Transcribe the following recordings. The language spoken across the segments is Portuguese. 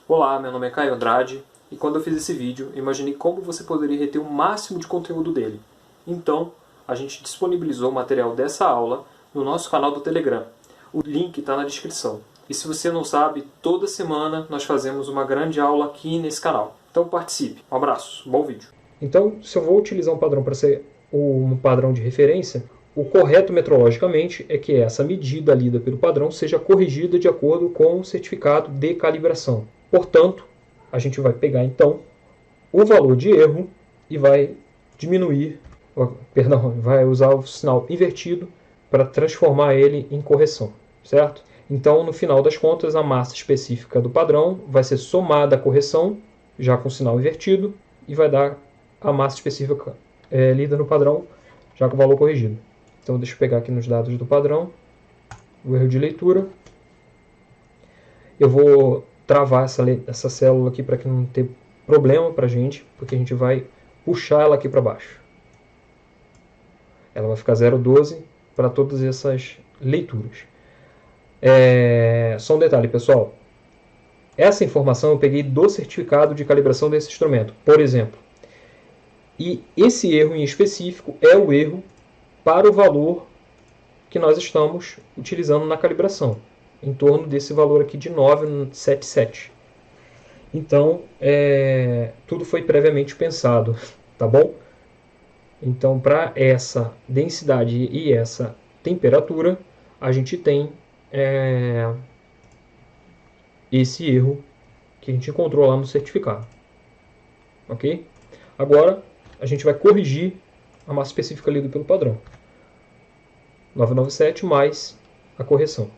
Olá, meu nome é Caio Andrade e quando eu fiz esse vídeo, imaginei como você poderia reter o máximo de conteúdo dele. Então, a gente disponibilizou o material dessa aula no nosso canal do Telegram. O link está na descrição. E se você não sabe, toda semana nós fazemos uma grande aula aqui nesse canal. Então participe. Um abraço, bom vídeo. Então, se eu vou utilizar um padrão para ser um padrão de referência, o correto metrologicamente é que essa medida lida pelo padrão seja corrigida de acordo com o certificado de calibração. Portanto, a gente vai pegar então o valor de erro e vai diminuir, vai usar o sinal invertido para transformar ele em correção, certo? Então, no final das contas, a massa específica do padrão vai ser somada à correção, já com o sinal invertido, e vai dar a massa específica lida no padrão, já com o valor corrigido. Então, deixa eu pegar aqui nos dados do padrão, o erro de leitura. Eu vou travar essa célula aqui para que não tenha problema para a gente, porque a gente vai puxar ela aqui para baixo. Ela vai ficar 0,12 para todas essas leituras. Só um detalhe, pessoal. Essa informação eu peguei do certificado de calibração desse instrumento, por exemplo. E esse erro em específico é o erro para o valor que nós estamos utilizando na calibração, em torno desse valor aqui de 977. Então, tudo foi previamente pensado, tá bom? Então, para essa densidade e essa temperatura, a gente tem esse erro que a gente encontrou lá no certificado. Ok? Agora, a gente vai corrigir a massa específica lida pelo padrão. 997 mais a correção.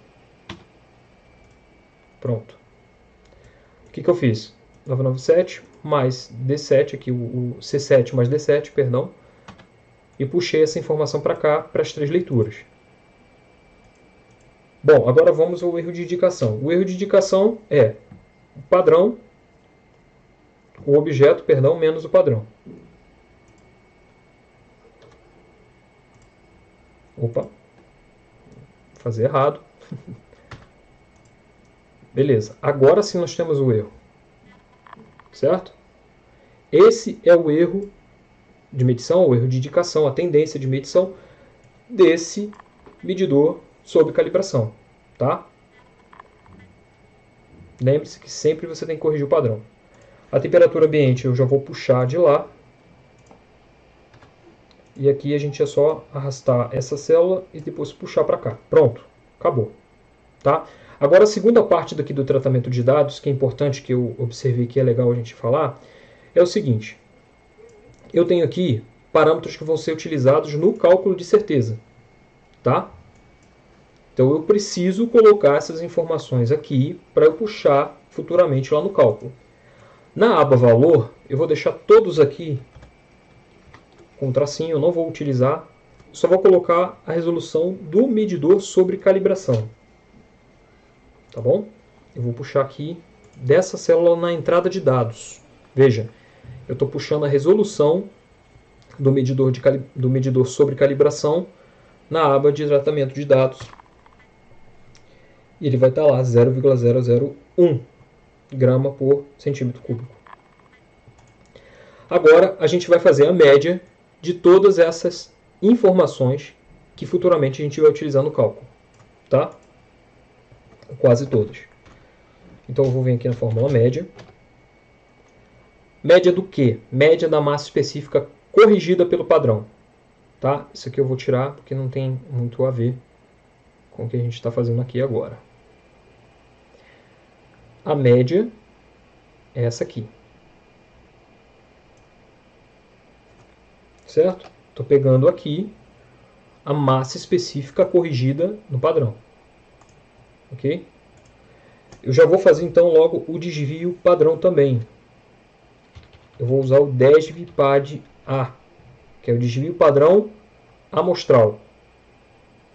Pronto. O que eu fiz? 997 mais D7, aqui o C7 mais D7, perdão, e puxei essa informação para cá, para as três leituras. Bom, agora vamos ao erro de indicação. O erro de indicação é o padrão, o objeto, perdão, menos o padrão. Opa, vou fazer errado. Beleza, agora sim nós temos o erro. Certo? Esse é o erro de medição, o erro de indicação, a tendência de medição desse medidor sob calibração. Tá? Lembre-se que sempre você tem que corrigir o padrão. A temperatura ambiente eu já vou puxar de lá. E aqui a gente é só arrastar essa célula e depois puxar para cá. Pronto, acabou. Tá? Agora a segunda parte daqui do tratamento de dados, que é importante, que eu observei que é legal a gente falar, é o seguinte. Eu tenho aqui parâmetros que vão ser utilizados no cálculo de certeza. Tá? Então eu preciso colocar essas informações aqui para eu puxar futuramente lá no cálculo. Na aba valor, eu vou deixar todos aqui com tracinho, eu não vou utilizar, só vou colocar a resolução do medidor sobre calibração. Tá bom? Eu vou puxar aqui dessa célula na entrada de dados. Veja, eu estou puxando a resolução do medidor sobre calibração na aba de tratamento de dados. E ele vai estar lá 0,001 grama por centímetro cúbico. Agora a gente vai fazer a média de todas essas informações que futuramente a gente vai utilizar no cálculo. Tá? Quase todas. Então eu vou vir aqui na fórmula média. Média do quê? Média da massa específica corrigida pelo padrão. Tá? Isso aqui eu vou tirar porque não tem muito a ver com o que a gente está fazendo aqui agora. A média é essa aqui. Certo? Estou pegando aqui a massa específica corrigida no padrão. Ok? Eu já vou fazer então logo o desvio padrão também. Eu vou usar o DESV-PAD-A, que é o desvio padrão amostral,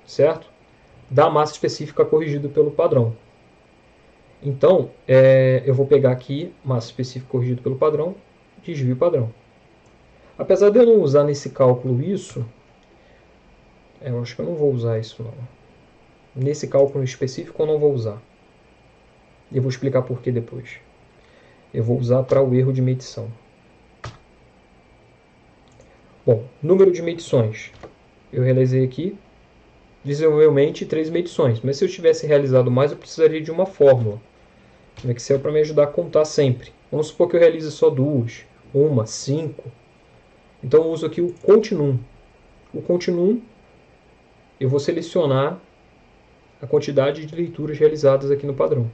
certo? Da massa específica corrigida pelo padrão. Então, eu vou pegar aqui massa específica corrigida pelo padrão, desvio padrão. Apesar de eu não usar nesse cálculo isso, eu acho que eu não vou usar isso não. Nesse cálculo específico eu não vou usar. E eu vou explicar por que depois. eu vou usar para o erro de medição. Bom, número de medições. Eu realizei aqui, visivelmente, 3 medições. Mas se eu tivesse realizado mais, eu precisaria de uma fórmula no Excel para me ajudar a contar sempre. Vamos supor que eu realize só 2, 1, 5. Então eu uso aqui o Continuum. O Continuum, eu vou selecionar a quantidade de leituras realizadas aqui no padrão.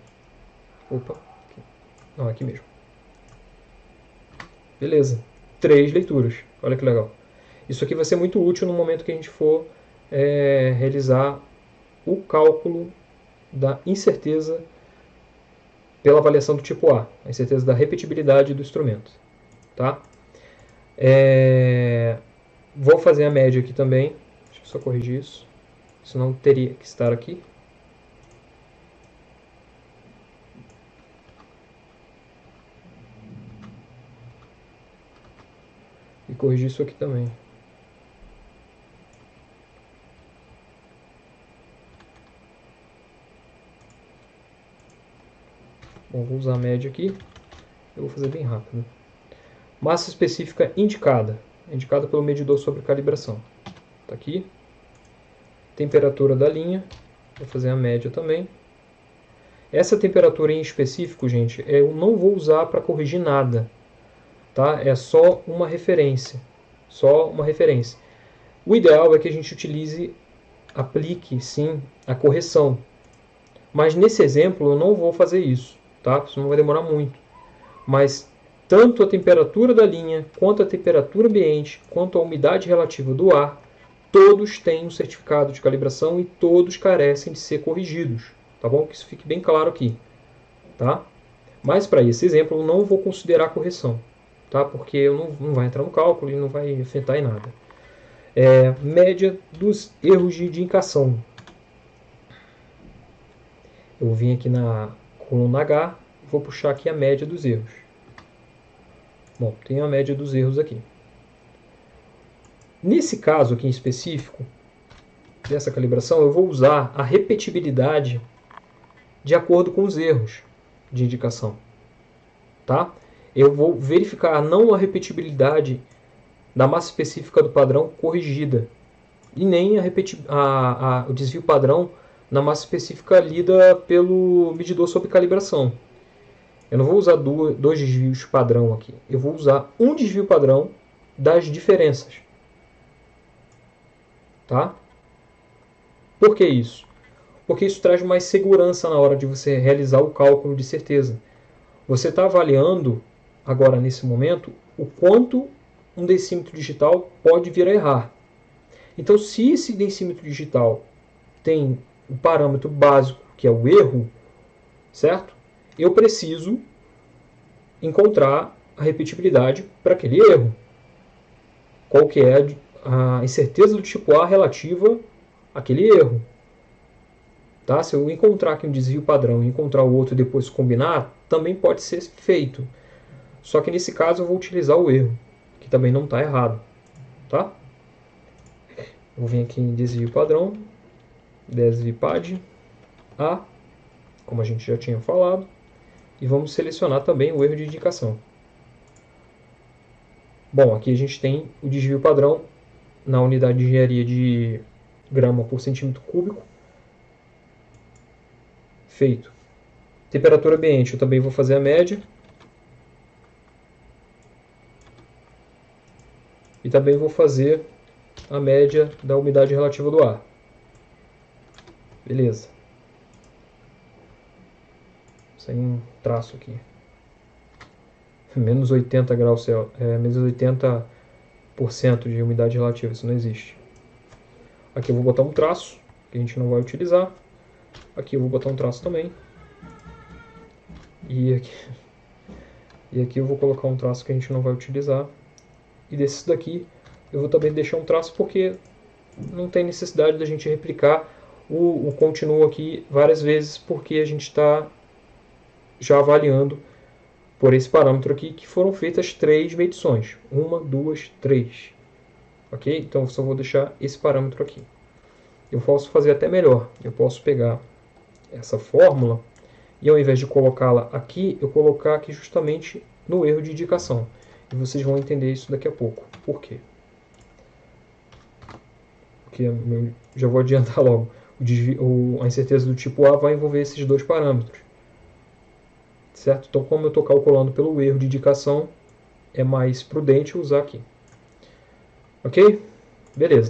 Opa, aqui. Não, aqui mesmo. Beleza, 3 leituras. Olha que legal. Isso aqui vai ser muito útil no momento que a gente for realizar o cálculo da incerteza pela avaliação do tipo A, a incerteza da repetibilidade do instrumento. Tá? Vou fazer a média aqui também. Deixa eu só corrigir isso. Senão teria que estar aqui. E corrigir isso aqui também. Bom, vou usar a média aqui. Eu vou fazer bem rápido. Massa específica indicada. Indicada pelo medidor sobre calibração. Está aqui. Temperatura da linha. Vou fazer a média também. Essa temperatura em específico, gente, eu não vou usar para corrigir nada. Tá? É só uma referência. Só uma referência. O ideal é que a gente aplique sim a correção. Mas nesse exemplo eu não vou fazer isso. Tá? Isso não vai demorar muito. Mas tanto a temperatura da linha, quanto a temperatura ambiente, quanto a umidade relativa do ar, todos têm um certificado de calibração e todos carecem de ser corrigidos. Tá bom? Que isso fique bem claro aqui. Tá? Mas para esse exemplo eu não vou considerar correção. Tá? Porque eu não vai entrar no cálculo e não vai afetar em nada. Média dos erros de indicação. Eu vim aqui na coluna H, vou puxar aqui a média dos erros. Bom, tem a média dos erros aqui. Nesse caso aqui em específico, dessa calibração, eu vou usar a repetibilidade de acordo com os erros de indicação. Tá? Eu vou verificar não a repetibilidade da massa específica do padrão corrigida, e nem o desvio padrão na massa específica lida pelo medidor sobre calibração. Eu não vou usar dois desvios padrão aqui. Eu vou usar um desvio padrão das diferenças. Tá? Por que isso? Porque isso traz mais segurança na hora de você realizar o cálculo de certeza. Você está avaliando, agora nesse momento, o quanto um decímetro digital pode vir a errar. Então, se esse decímetro digital tem o parâmetro básico, que é o erro, certo? Eu preciso encontrar a repetibilidade para aquele erro. Qual que é a incerteza do tipo A relativa àquele erro. Tá? Se eu encontrar aqui um desvio padrão e encontrar o outro e depois combinar, também pode ser feito. Só que nesse caso eu vou utilizar o erro, que também não está errado. Tá? Vou vir aqui em desvio padrão, desvipad A, como a gente já tinha falado, e vamos selecionar também o erro de indicação. Bom, aqui a gente tem o desvio padrão na unidade de engenharia de grama por centímetro cúbico. Feito. Temperatura ambiente, eu também vou fazer a média. E também vou fazer a média da umidade relativa do ar. Beleza. Sem um traço aqui. Menos 80 graus Celsius, menos 80% de umidade relativa, isso não existe. Aqui eu vou botar um traço, que a gente não vai utilizar. Aqui eu vou botar um traço também. E aqui eu vou colocar um traço que a gente não vai utilizar. E desses daqui eu vou também deixar um traço porque não tem necessidade da gente replicar o continuo aqui várias vezes, porque a gente está já avaliando por esse parâmetro aqui que foram feitas 3 medições. 1, 2, 3. Ok? Então eu só vou deixar esse parâmetro aqui. Eu posso fazer até melhor. Eu posso pegar essa fórmula e ao invés de colocá-la aqui, eu colocar aqui justamente no erro de indicação. E vocês vão entender isso daqui a pouco. Por quê? Porque já vou adiantar logo. A incerteza do tipo A vai envolver esses dois parâmetros. Certo? Então, como eu estou calculando pelo erro de indicação, é mais prudente usar aqui. Ok? Beleza.